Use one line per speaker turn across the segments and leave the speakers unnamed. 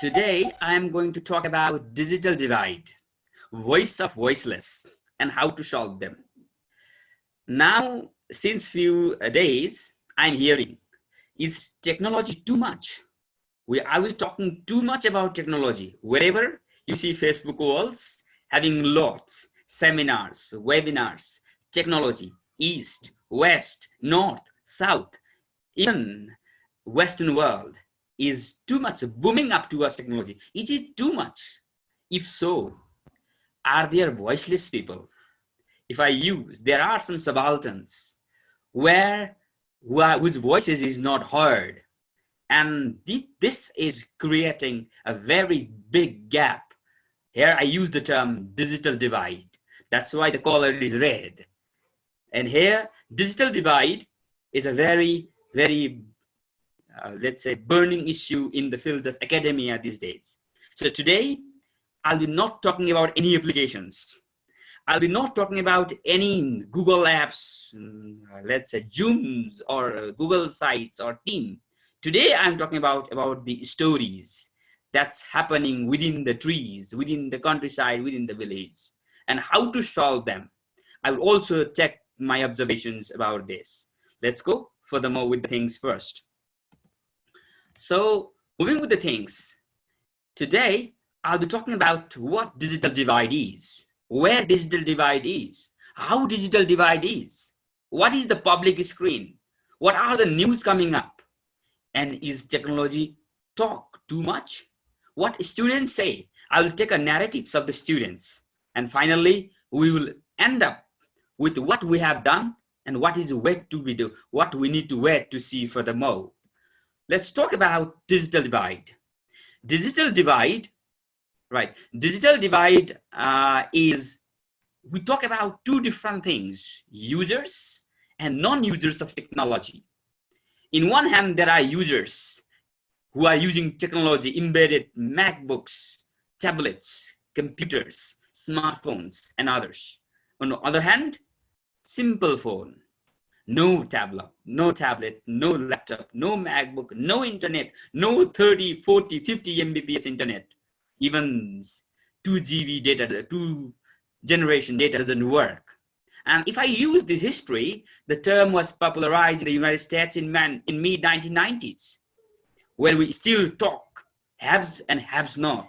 Today, I am going to talk about digital divide, voice of voiceless, and how to solve them. Now, since few days, I'm hearing, is technology too much? Are we talking too much about technology? Wherever you see Facebook walls having lots, seminars, webinars, technology, east, west, north, south, even Western world is too much booming up towards technology. Is it too much? If so, are there voiceless people? If I use, there are some subalterns whose voices is not heard. And this is creating a very big gap. Here I use the term digital divide. That's why the color is red. And here, digital divide is a very let's say, burning issue in the field of academia these days. So today, I'll be not talking about any applications. I'll be not talking about any Google apps, let's say Zooms or Google Sites or Team. Today, I'm talking about the stories that's happening within the trees, within the countryside, within the village, and how to solve them. I will also check my observations about this. Let's go furthermore with the things first. So moving with the things, today I'll be talking about what digital divide is, where digital divide is, how digital divide is, what is the public screen, what are the news coming up, and is technology talk too much? What students say. I will take a narratives of the students, and finally we will end up with what we have done and what is wait to be do, what we need to wait to see furthermore. Let's talk about digital divide. Digital divide, right? Digital divide is, we talk about two different things, users and non-users of technology. In one hand, there are users who are using technology, embedded MacBooks, tablets, computers, smartphones, and others. On the other hand, simple phone. No tablet, no laptop, no MacBook, no internet, no 30, 40, 50 Mbps internet. Even 2 GB data, 2 generation data doesn't work. And if I use this history, the term was popularized in the United States in mid-1990s, where we still talk haves and haves not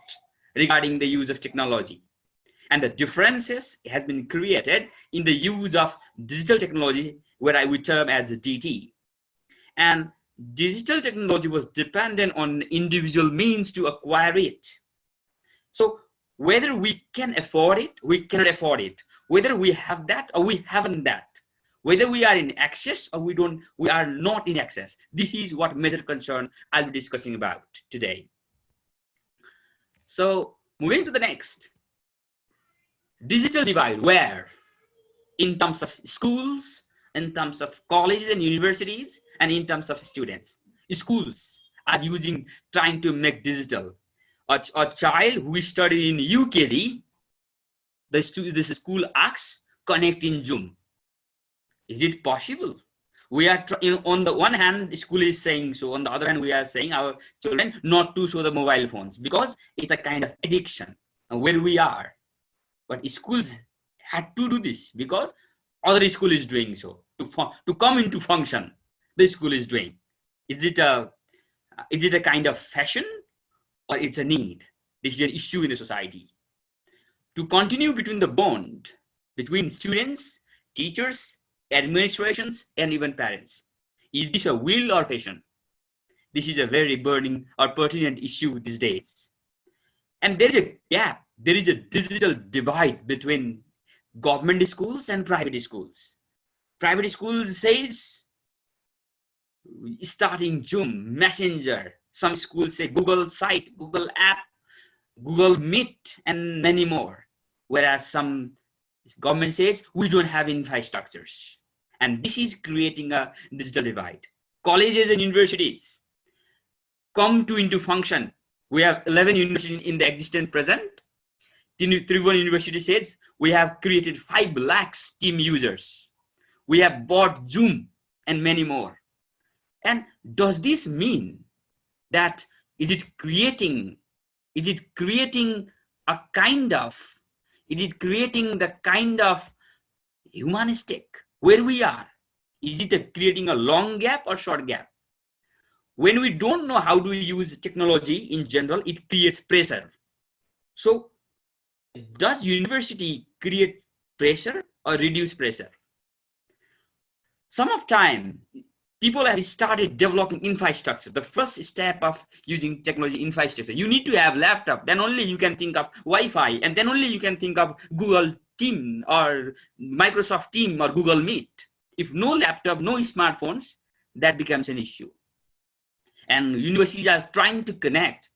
regarding the use of technology. And the differences has been created in the use of digital technology, where I would term as DT. And digital technology was dependent on individual means to acquire it. So whether we can afford it, we cannot afford it. Whether we have that or we haven't that. Whether we are in access or we are not in access. This is what major concern I'll be discussing about today. So moving to the next. Digital divide, where? In terms of schools, in terms of colleges and universities, and in terms of students. Schools are trying to make digital. A child who is studying in UKG, this school asks, connect in Zoom. Is it possible? We are on the one hand, the school is saying so. On the other hand, we are saying our children not to show the mobile phones because it's a kind of addiction where we are. But schools had to do this because other school is doing so to come into function. The school is doing. Is it a kind of fashion or it's a need? This is an issue in the society. To continue between the bond between students, teachers, administrations, and even parents. Is this a will or fashion? This is a very burning or pertinent issue these days. And there is a gap. There is a digital divide between government schools and private schools. Private schools says starting Zoom, Messenger. Some schools say Google Site, Google App, Google Meet, and many more. Whereas some government says we don't have infrastructures. And this is creating a digital divide. Colleges and universities come into function. We have 11 universities in the existent present. Tribhuvan University says we have created 5 lakhs team users. We have bought Zoom and many more. And does this mean that is it creating Is it creating a kind of, is it creating the kind of humanistic where we are? Is it creating a long gap or short gap? When we don't know how to use technology in general, it creates pressure. So does university create pressure or reduce pressure? Some of time, people have started developing infrastructure. The first step of using technology infrastructure, you need to have laptop, then only you can think of Wi-Fi, and then only you can think of Google Team or Microsoft Team or Google Meet. If no laptop, no smartphones, that becomes an issue. And universities are trying to connect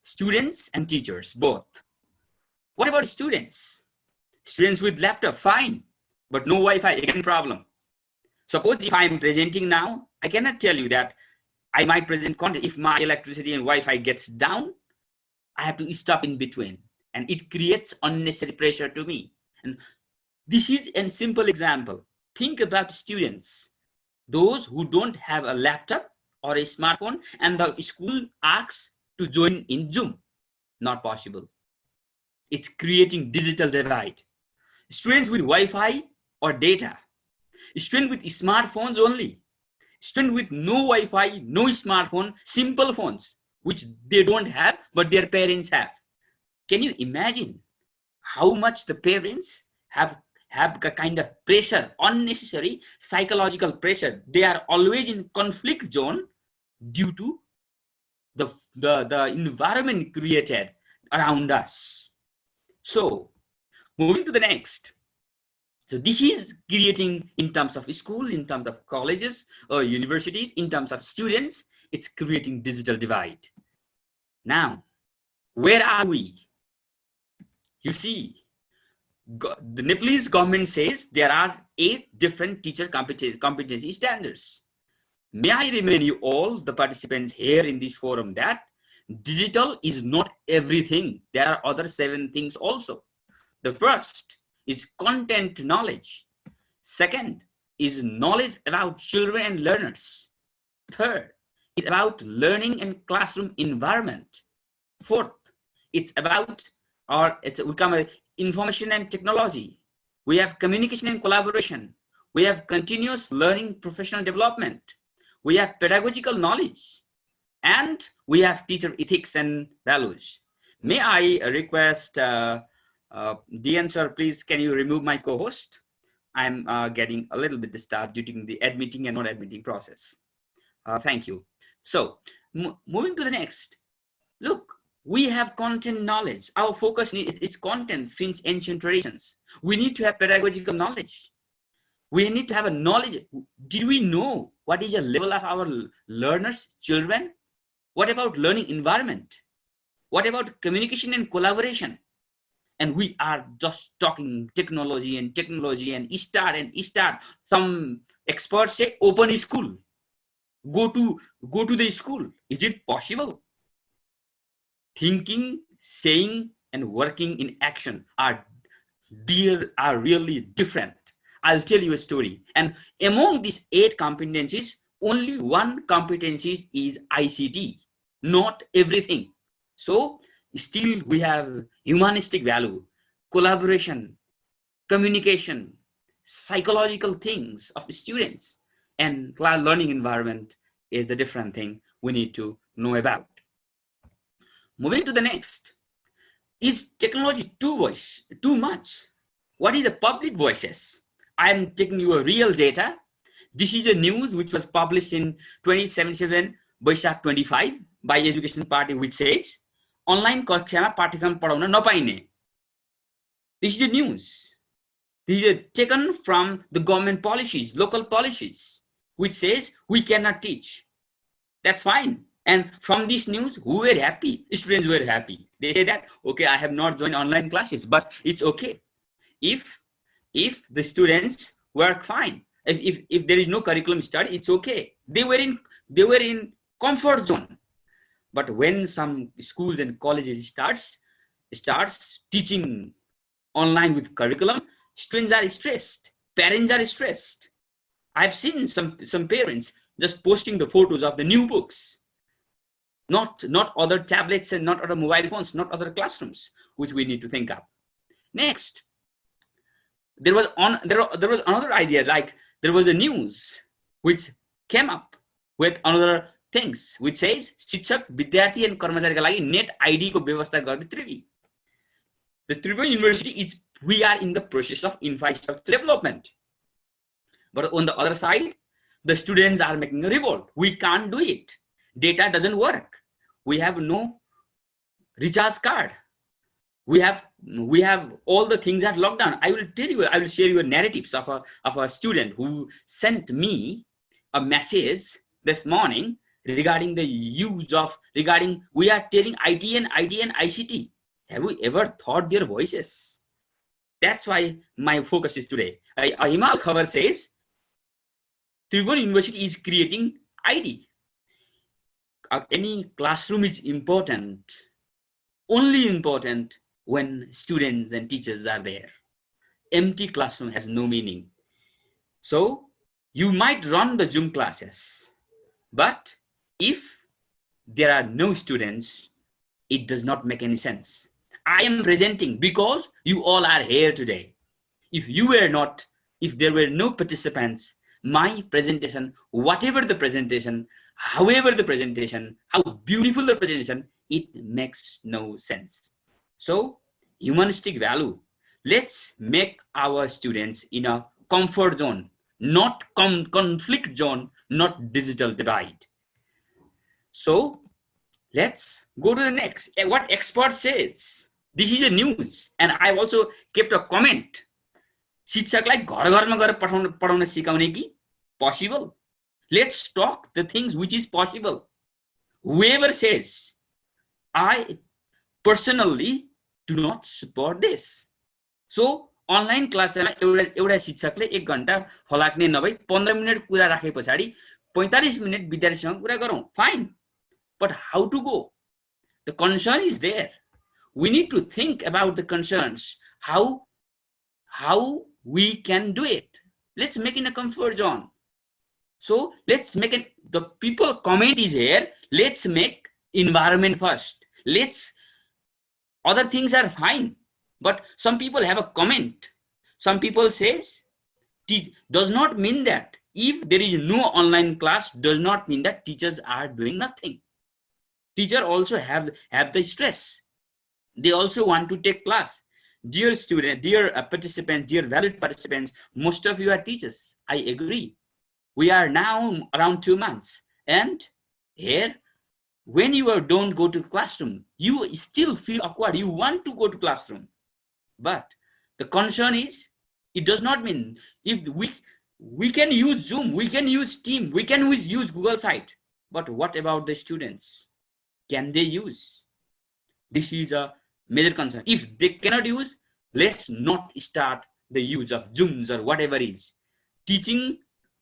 students and teachers, both. What about students? Students with laptop, fine, but no Wi-Fi, again problem. Suppose if I'm presenting now, I cannot tell you that I might present content. If my electricity and Wi-Fi gets down, I have to stop in between, and it creates unnecessary pressure to me. And this is a simple example. Think about students, those who don't have a laptop or a smartphone, and the school asks to join in Zoom. Not possible. It's creating digital divide. Students with Wi-Fi or data, students with smartphones only, students with no Wi-Fi, no smartphone, simple phones, which they don't have, but their parents have. Can you imagine how much the parents have a kind of pressure, unnecessary psychological pressure? They are always in conflict zone due to the environment created around us. So moving to the next. So this is creating, in terms of school, in terms of colleges or universities, in terms of students, it's creating digital divide. Now, where are we? You see, the Nepalese government says there are 8 different teacher competency standards. May I remind you all, the participants here in this forum, that digital is not everything. There are other 7 things also. The first is content knowledge. Second is knowledge about children and learners. Third is about learning and classroom environment. Fourth, it's about, or it's become information and technology. We have communication and collaboration. We have continuous learning, professional development. We have pedagogical knowledge, and we have teacher ethics and values. May I request Dian sir, please, can you remove my co-host? I'm getting a little bit disturbed due to the admitting and not admitting process. Thank you. So moving to the next. Look, we have content knowledge. Our focus is content since ancient traditions. We need to have pedagogical knowledge. We need to have a knowledge. Did we know what is the level of our learners, children? What about learning environment? What about communication and collaboration? And we are just talking technology and start. Some experts say open a school. Go to the school. Is it possible? Thinking, saying, and working in action are really different. I'll tell you a story. And among these 8 competencies, only 1 competency is ICT, not everything. So still we have humanistic value, collaboration, communication, psychological things of the students, and learning environment is the different thing we need to know about. Moving to the next. Is technology too much? What is the public voices? I am taking you a real data. This is a news which was published in 2077 Baishak 25 by Education Party, which says online कक्षामा पाठ्यक्रम पढाउन नपाइने. This is the news. This is taken from the government policies, local policies, which says we cannot teach. That's fine. And from this news, who were happy? Students were happy. They say that, okay, I have not joined online classes, but it's okay. If the students work fine, if there is no curriculum study, it's okay. They were in comfort zone. But when some schools and colleges starts teaching online with curriculum, students are stressed, parents are stressed. I've seen some parents just posting the photos of the new books. not other tablets and not other mobile phones, not other classrooms, which we need to think of. Next, there was another idea, like there was a news which came up with another things which says शिक्षक विद्यार्थी and कर्मचारीका लागि net ID को व्यवस्था गर्ने त्रिवी. The Tribhuvan University is, we are in the process of infrastructure development, but on the other side the students are making a revolt. We can't do it, data doesn't work, we have no recharge card, we have all the things are locked down. I will share you narratives of a student who sent me a message this morning regarding the use of, we are telling IT and ICT. Have we ever thought their voices? That's why my focus is today. Himal Khabar says Tribhuvan University is creating ID. Any classroom is important, only important when students and teachers are there. Empty classroom has no meaning. So you might run the Zoom classes, but if there are no students, it does not make any sense. I am presenting because you all are here today. If you were not, if there were no participants, my presentation, whatever the presentation, however the presentation, how beautiful the presentation, it makes no sense. So humanistic value, let's make our students in a comfort zone, not conflict zone, not digital divide. So let's go to the next. What expert says. This is a news, and I've also kept a comment. शिक्षकलाई घर घरमा गएर पढाउन सिकाउने कि possible. Let's talk the things which is possible. Whoever says, I personally do not support this. So online class एउटा शिक्षकले 1 घण्टा फलाक्ने नभई 15 minute कुरा राखे पछाडी 45 मिनेट विद्यार्थीसँग कुरा गरौँ. Fine. But how to go? The concern is there. We need to think about the concerns, how we can do it. Let's make in a comfort zone. So let's make it, the people comment is here, let's make environment first. Other things are fine, but some people have a comment. Some people says, does not mean that if there is no online class, does not mean that teachers are doing nothing. Teacher also have the stress. They also want to take class. Dear student, dear participants, dear valued participants, most of you are teachers. I agree. We are now around 2 months, and here, when you don't go to classroom, you still feel awkward. You want to go to classroom, but the concern is, it does not mean if we can use Zoom, we can use Team, we can use Google Site, but what about the students? Can they use? This is a major concern. If they cannot use, let's not start the use of Zooms or whatever is. Teaching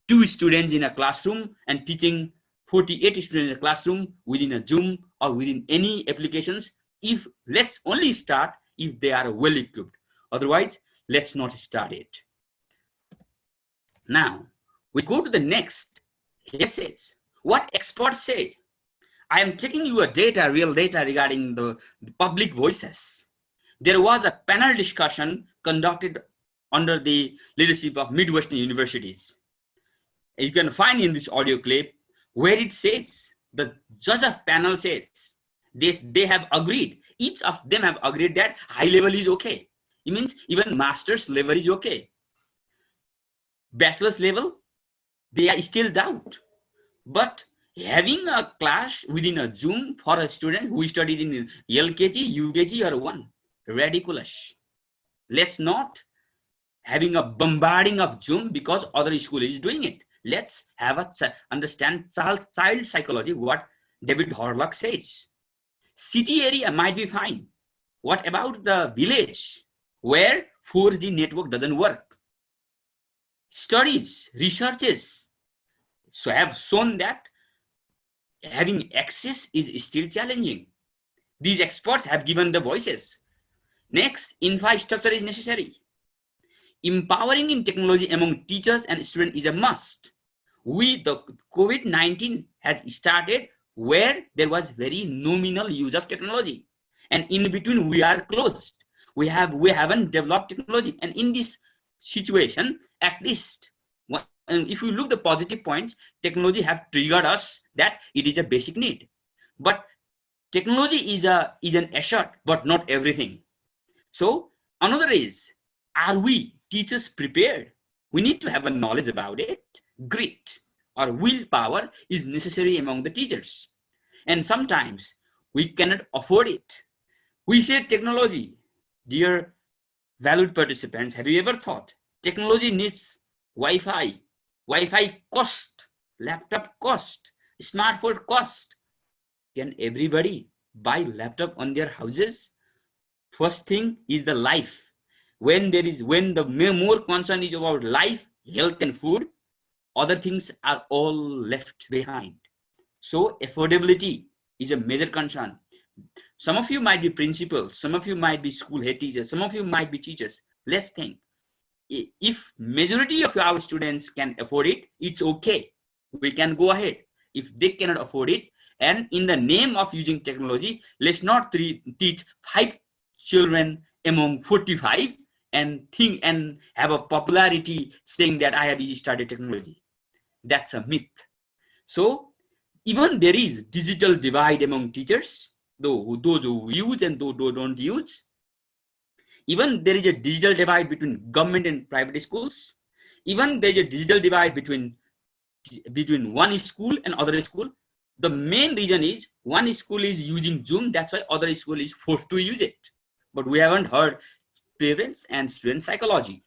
2 students in a classroom and teaching 48 students in a classroom within a Zoom or within any applications, if let's only start if they are well equipped. Otherwise, let's not start it. Now, we go to the next. Here says, what experts say. I am taking you a real data regarding the public voices. There was a panel discussion conducted under the leadership of Midwestern universities. You can find in this audio clip where it says, the judge of panel says, they have agreed, each of them have agreed that high level is okay. It means even master's level is okay. Bachelor's level, they are still doubt. But having a class within a Zoom for a student who studied in LKG, UKG or 1, ridiculous. Let's not having a bombarding of Zoom because other school is doing it. Let's have understand child psychology, what David Horlock says. City area might be fine. What about the village where 4G network doesn't work? Studies, researches have shown that having access is still challenging. These experts have given the voices. Next, infrastructure is necessary. Empowering in technology among teachers and students is a must. The COVID-19 has started where there was very nominal use of technology, and in between we are closed. We haven't developed technology, and in this situation, at least, and if you look the positive points, technology have triggered us that it is a basic need. But technology is an asset, but not everything. So another is, are we teachers prepared? We need to have a knowledge about it. Grit or willpower is necessary among the teachers, and sometimes we cannot afford it. We say technology. Dear valued participants, have you ever thought technology needs Wi-Fi? Wi-Fi cost, laptop cost, smartphone cost. Can everybody buy laptop on their houses? First thing is the life. When the more concern is about life, health, and food, other things are all left behind. So affordability is a major concern. Some of you might be principals, some of you might be school head teachers, some of you might be teachers. Let's think. If majority of our students can afford it, it's okay. We can go ahead. If they cannot afford it, and in the name of using technology, let's not teach 5 children among 45 and think and have a popularity saying that I have started technology. That's a myth. So even there is digital divide among teachers, those who use and those who don't use. Even there is a digital divide between government and private schools. Even there is a digital divide between one school and other school. The main reason is one school is using Zoom, that's why other school is forced to use it. But we haven't heard parents and student psychology.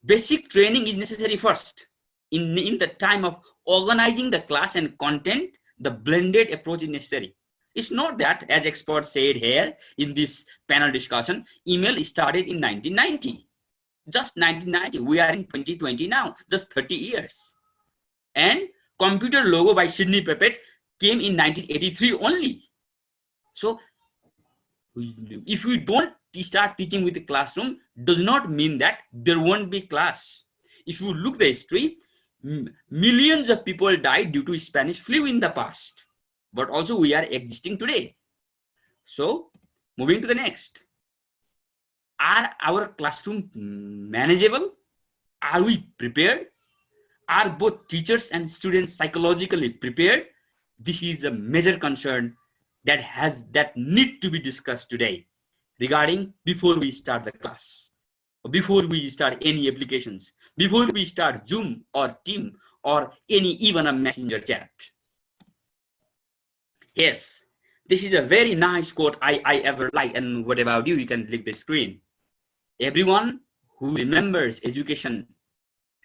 Basic training is necessary first. In the time of organizing the class and content, the blended approach is necessary. It's not that, as experts said here in this panel discussion, email started in 1990. Just 1990. We are in 2020 now, just 30 years. And computer logo by Sidney Paget came in 1983 only. So if we don't start teaching with the classroom, does not mean that there won't be class. If you look the history, millions of people died due to Spanish flu in the past, but also we are existing today. So moving to the next, are our classroom manageable? Are we prepared? Are both teachers and students psychologically prepared? This is a major concern that need to be discussed today regarding before we start the class, before we start any applications, before we start Zoom or Team or even a messenger chat. Yes, this is a very nice quote I ever like. And what about you? You can click the screen. Everyone who remembers education,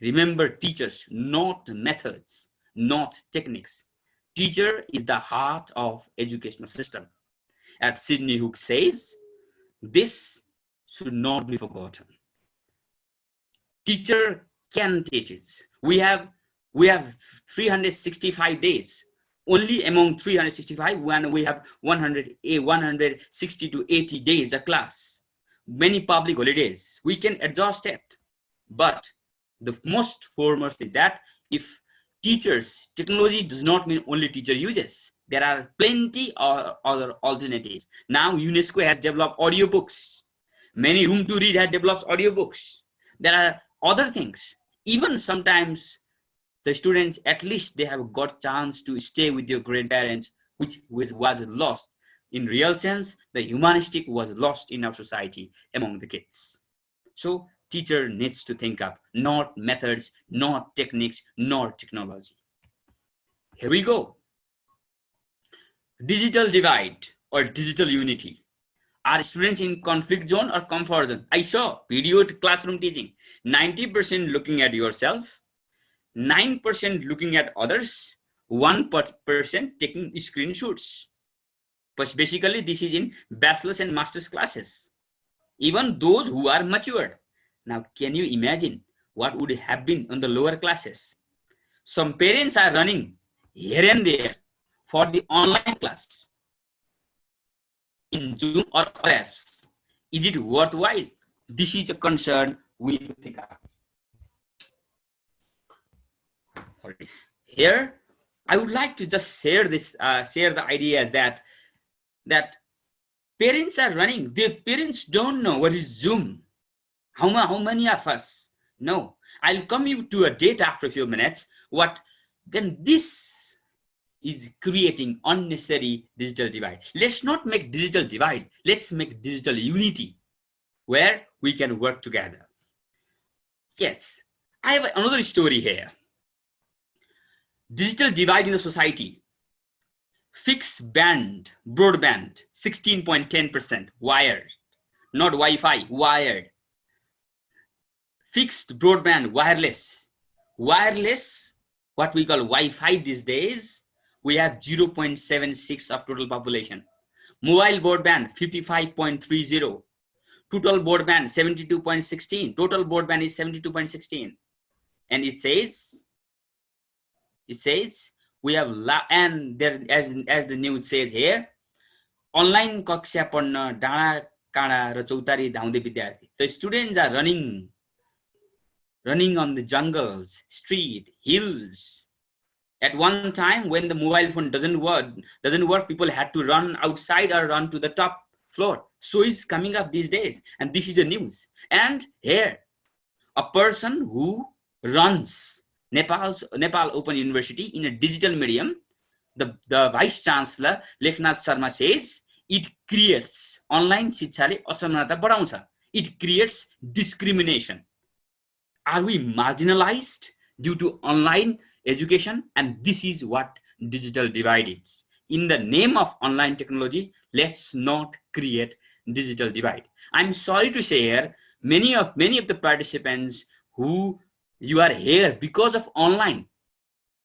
remember teachers, not methods, not techniques. Teacher is the heart of educational system. As Sidney Hook says, this should not be forgotten. Teacher can teach it. We have 365 days. Only among 365, when we have 160 to 80 days a class. Many public holidays. We can adjust it. But the most foremost is that if teachers, technology does not mean only teacher uses. There are plenty of other alternatives. Now UNESCO has developed audiobooks. Many Room to Read have developed audiobooks. There are other things. Even sometimes the students, at least they have got chance to stay with their grandparents, which was lost. In real sense, the humanistic was lost in our society among the kids. So teacher needs to think up, not methods, not techniques, not technology. Here we go. Digital divide or digital unity. Are students in conflict zone or comfort zone? I saw video classroom teaching. 90% looking at yourself, 9% looking at others, 1% taking screenshots. But basically, this is in bachelor's and master's classes. Even those who are matured. Now, can you imagine what would have been on the lower classes? Some parents are running here and there for the online class in Zoom or apps. Is it worthwhile? This is a concern we need to think of. Here, I would like to just share this, share the ideas that parents are running. Their parents don't know what is Zoom. How many of us know? I'll come you to a data after a few minutes. What then? This is creating unnecessary digital divide. Let's not make digital divide. Let's make digital unity, where we can work together. Yes, I have another story here. Digital divide in the society. Fixed band, broadband, 16.10%, wired, not Wi-Fi, wired. Fixed broadband, wireless. Wireless, what we call Wi-Fi these days, we have 0.76 of total population. Mobile broadband, 55.30. Total broadband, 72.16. Total broadband is 72.16. And it says we have, and there, as the news says here, online कक्षा पढ्न डाँडा काँडा र चौतारी धाउँदै विद्यार्थी. The students are running on the jungles, street, hills. At one time, when the mobile phone doesn't work, people had to run outside or run to the top floor. So it's coming up these days, and this is the news. And here, a person who runs Nepal Open University in a digital medium, the Vice Chancellor Leknath Sharma says, it creates online शिक्षाले असमानता बढाउँछ. It creates discrimination. Are we marginalized due to online education? And this is what digital divide is. In the name of online technology, let's not create digital divide. I'm sorry to say here, many of the participants who you are here because of online,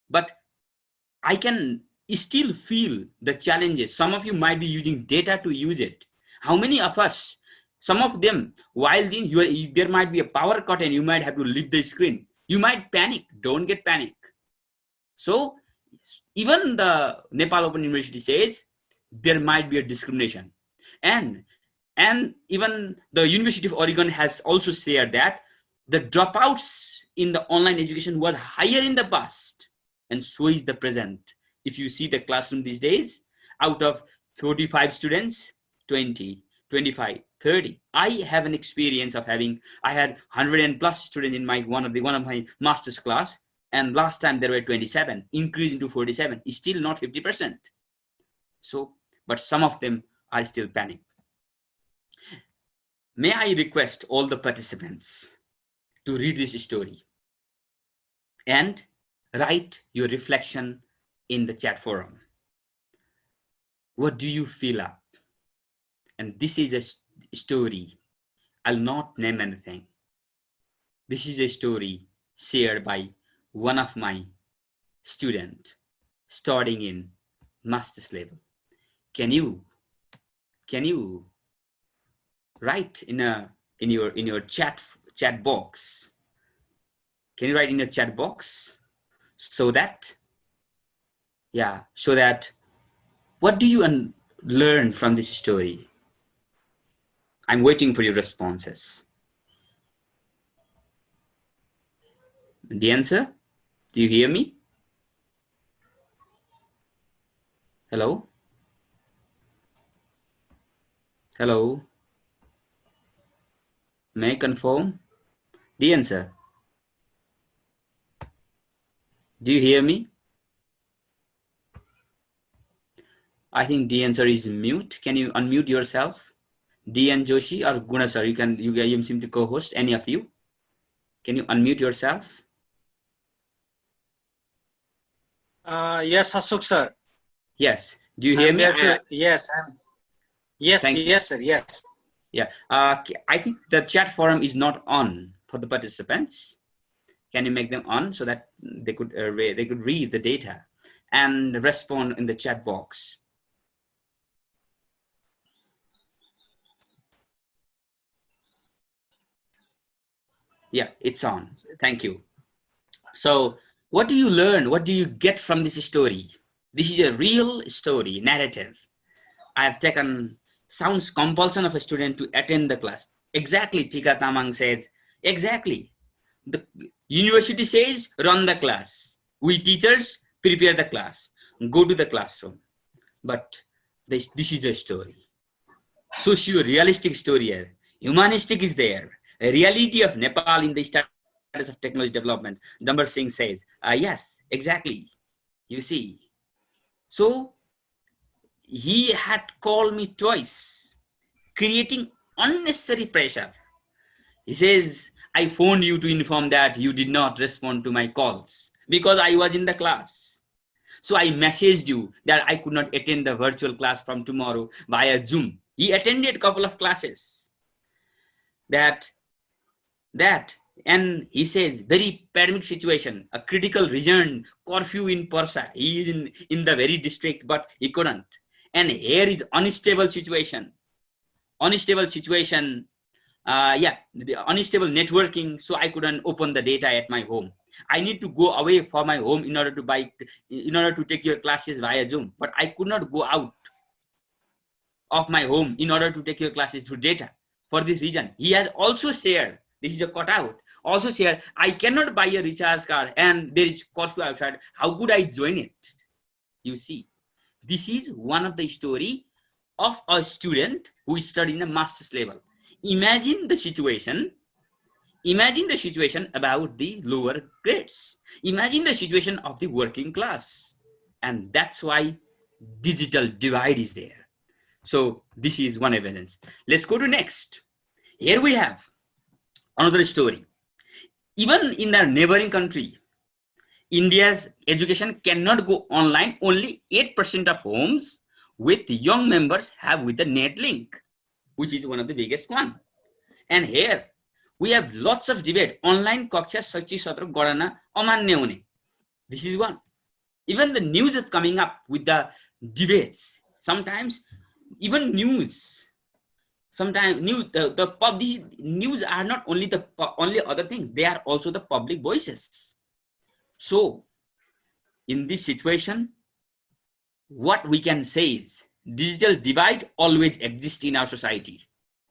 but I can still feel the challenges. Some of you might be using data to use it. How many of us, some of them, while there might be a power cut and you might have to leave the screen. You might panic. Don't get panic. So even the Nepal Open University says there might be a discrimination. And even the University of Oregon has also shared that the dropouts in the online education was higher in the past, and so is the present. If you see the classroom these days, out of 45 students, 20, 25, 30. I have an experience of I had 100 and plus students in one of my master's class, and last time there were 27, increasing to 47. It's still not 50%. So, but some of them are still panicked. May I request all the participants to read this story and write your reflection in the chat forum. What do you feel up? And this is a story. I'll not name anything. This is a story shared by one of my students starting in master's level. Can you write in your chat box? Can you write in your chat box so that what do you learn from this story? I'm waiting for your responses. The answer? Do you hear me? Hello? Hello? May I confirm? The answer. Do you hear me? I think the answer is mute. Can you unmute yourself? DN Joshi or Guna sir, you seem to co-host, any of you. Can you unmute yourself?
Yes, Ashok sir.
Yes. Do you hear me?
Yes, yes, sir. Yes.
Yeah. I think the chat forum is not on for the participants. Can you make them on so that they could read the data and respond in the chat box? Yeah, it's on. Thank you. So what do you learn? What do you get from this story? This is a real story, narrative. I have taken sounds compulsion of a student to attend the class. Exactly, Tika Tamang says, exactly. The university says, run the class. We teachers, prepare the class, go to the classroom. But this is a story. Socio-realistic story here. Humanistic is there. A reality of Nepal in the status of technology development. Dambar Singh says, yes, exactly. You see. So he had called me twice, creating unnecessary pressure. He says, I phoned you to inform that you did not respond to my calls because I was in the class. So I messaged you that I could not attend the virtual class from tomorrow via Zoom. He attended a couple of classes. That and he says very pandemic situation, a critical region, curfew in Parsa. He is in the very district, but he couldn't. And here is unstable situation. Unstable situation. The unstable networking, so I couldn't open the data at my home. I need to go away from my home in order to take your classes via Zoom, but I could not go out of my home in order to take your classes through data. For this reason, he has also shared, this is a cutout, also shared, I cannot buy a recharge card and there is curfew outside. How could I join it? You see, this is one of the story of a student who is studying a master's level. Imagine the situation about the lower grades. Imagine the situation of the working class. And that's why digital divide is there. So this is one evidence. Let's go to next. Here we have another story. Even in our neighboring country, India's education cannot go online. Only 8% of homes with young members have with the net link, which is one of the biggest one. And here we have lots of debate. Online kaksha sachi satra garana amanya hune. This is one. Even the news is coming up with the debates. Sometimes even news. Sometimes the news are not only the only other thing. They are also the public voices. So in this situation, what we can say is digital divide always exists in our society.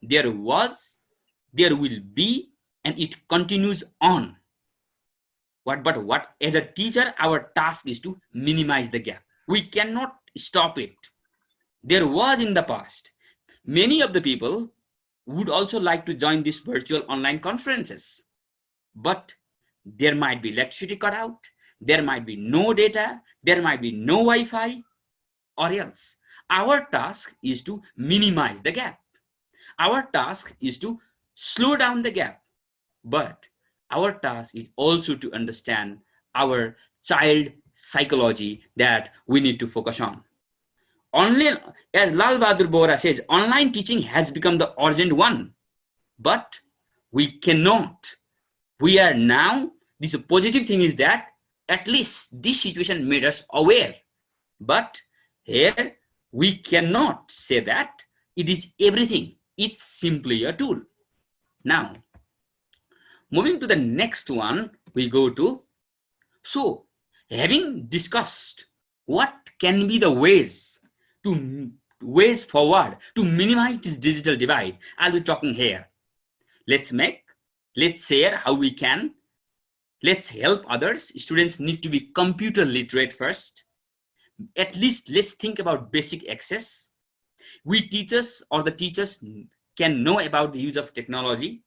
There was, there will be, and it continues on. But what as a teacher, our task is to minimize the gap. We cannot stop it. There was in the past. Many of the people would also like to join these virtual online conferences, but there might be electricity cut out, there might be no data, there might be no Wi-Fi, or else. Our task is to minimize the gap. Our task is to slow down the gap, but our task is also to understand our child psychology that we need to focus on. Only, as Lal Bahadur Bohra says, online teaching has become the urgent one, but we cannot. We are now, this positive thing is that at least this situation made us aware, but here we cannot say that it is everything. It's simply a tool. Now, moving to the next one, we go to, so having discussed what can be the ways forward to minimize this digital divide, I'll be talking here. Let's share how we can. Let's help others. Students need to be computer literate first. At least let's think about basic access. We teachers or the teachers can know about the use of technology.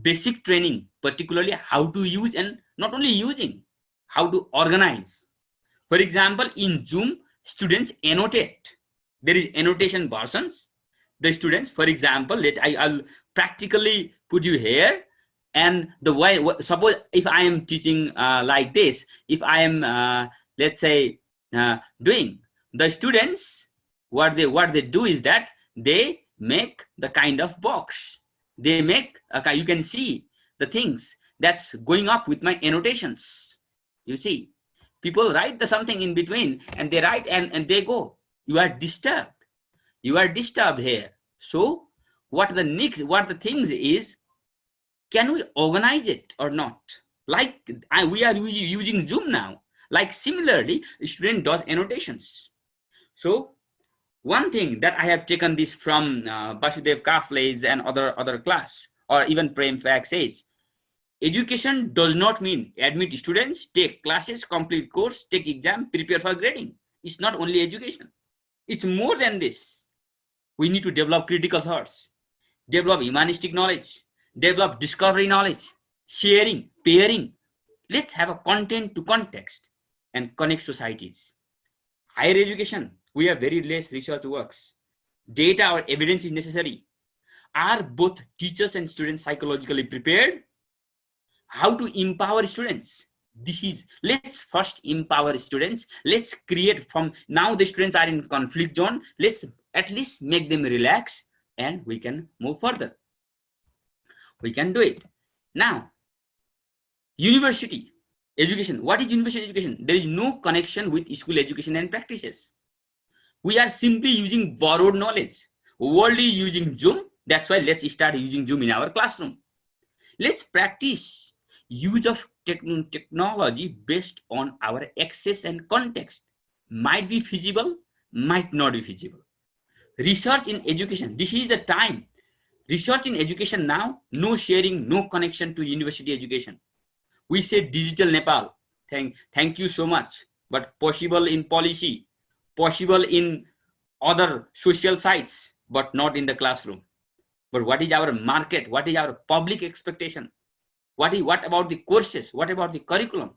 Basic training, particularly how to use and not only using, how to organize. For example, in Zoom, students annotate. There is annotation versions. The students, for example, I'll practically put you here, and the way, suppose if I am teaching like this, if I am let's say doing, the students, what they do is that they make the kind of box. They make, you can see the things that's going up with my annotations. You see, people write something in between and they write and they go. You are disturbed. You are disturbed here. So what the things is, can we organize it or not? Like we are using Zoom now. Like similarly, a student does annotations. So one thing that I have taken this from Basudev Kafle's and other class, or even Prem Fax says, Education does not mean admit students, take classes, complete course, take exam, prepare for grading. It's not only education. It's more than this. We need to develop critical thoughts, develop humanistic knowledge, develop discovery knowledge, sharing, pairing. Let's have a content to context and connect societies. Higher education, we have very less research works. Data or evidence is necessary. Are both teachers and students psychologically prepared? How to empower students? Let's first empower students. Let's create from now the students are in conflict zone. Let's at least make them relax and we can move further. We can do it. Now, university education. What is university education? There is no connection with school education and practices. We are simply using borrowed knowledge. World is using Zoom. That's why let's start using Zoom in our classroom. Let's practice use of technology based on our access and context. Might be feasible, might not be feasible. Research in education. This is the time. Research in education now, no sharing, no connection to university education. We say digital Nepal. Thank you so much. But possible in policy, possible in other social sites, but not in the classroom. But what is our market? What is our public expectation? What about the courses? What about the curriculum?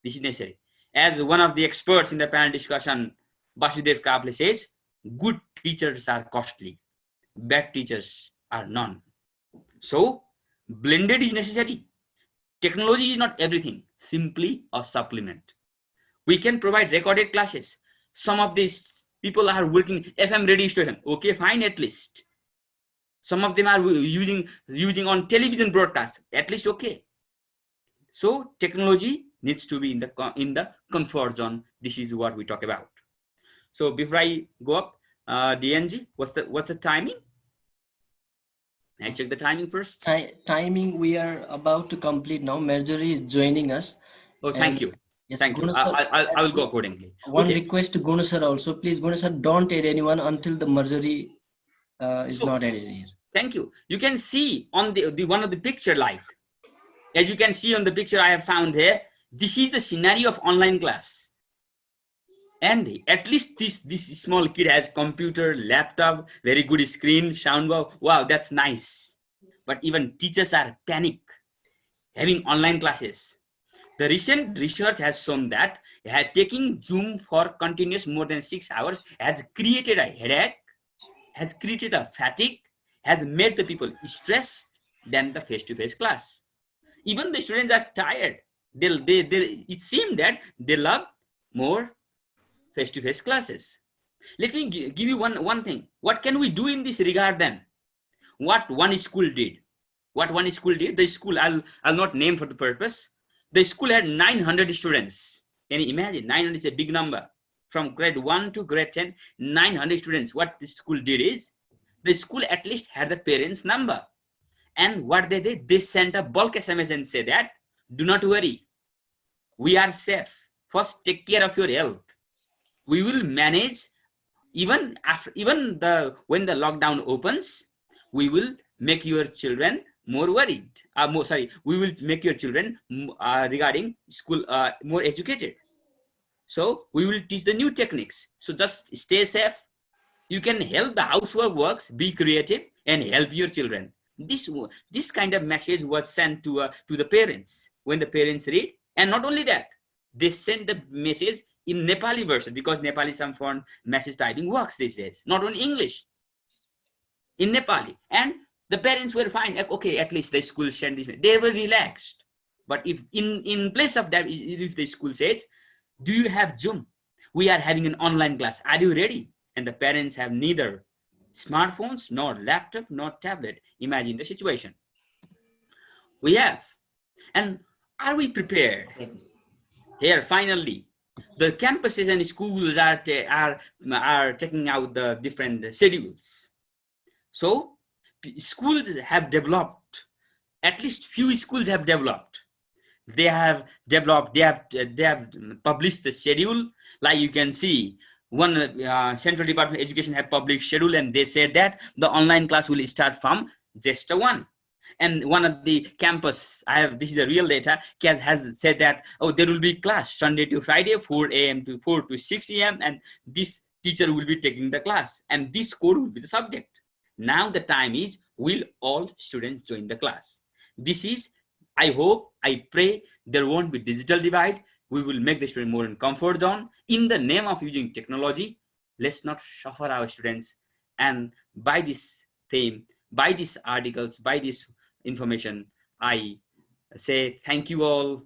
This is necessary. As one of the experts in the panel discussion, Basudev Kaple says, good teachers are costly. Bad teachers are none. So, blended is necessary. Technology is not everything, simply a supplement. We can provide recorded classes. Some of these people are working FM radio station. Okay, fine, at least. Some of them are using on television broadcast. At least okay. So technology needs to be in the comfort zone. This is what we talk about. So before I go up, DNG, what's the timing? I check the timing first.
Timing, we are about to complete now. Marjorie is joining us.
Oh, thank you.
Yes,
thank you. I will go accordingly.
One request to Gunu sir also. Please, Gunu sir, don't add anyone until the Marjorie is not added here.
Thank you. You can see on the one of the picture, like, as you can see on the picture I have found here, this is the scenario of online class. And at least this small kid has computer, laptop, very good screen, sound. Wow, that's nice. But even teachers are panic having online classes. The recent research has shown that taking Zoom for continuous more than 6 hours has created a headache, has created a fatigue, has made the people stressed than the face-to-face class. Even the students are tired. It seems that they love more face-to-face classes. Let me give you one thing. What can we do in this regard then? What one school did? The school, I'll not name for the purpose. The school had 900 students. Can you imagine? 900 is a big number. From grade 1 to grade 10, 900 students. What the school did is, the school at least had the parents' number. And what they did, they sent a bulk SMS and say that, do not worry. We are safe. First, take care of your health. We will manage when the lockdown opens, we will make your children more worried. We will make your children regarding school more educated. So we will teach the new techniques. So just stay safe. You can help the housework works, be creative, and help your children. This kind of message was sent to the parents when the parents read, and not only that, they send the message in Nepali version, because Nepali some foreign message typing works these days, not on English, in Nepali. And the parents were fine. Okay, at least the school sent this. They were relaxed. But if in place of that, if the school says, do you have Zoom? We are having an online class. Are you ready? And the parents have neither smartphones, nor laptop, nor tablet. Imagine the situation. We have. And are we prepared? Here, finally, the campuses and schools are checking out the different schedules. So schools have developed, at least few schools have developed. They have published the schedule. Like you can see, one Central Department of Education have published schedule, and they said that the online class will start from Jesta 1. And one of the campus, this is the real data, has said that, oh, there will be class Sunday to Friday, 4 a.m. to 4 to 6 a.m. and this teacher will be taking the class and this code will be the subject. Now the time is, will all students join the class? This is, I hope, I pray there won't be digital divide. We will make the student more in comfort zone in the name of using technology. Let's not suffer our students. And by this theme, by these articles, by this information, I say thank you all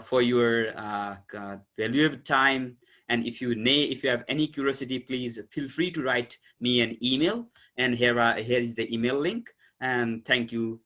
for your valuable time. And if you have any curiosity, please feel free to write me an email. And here is the email link. And thank you.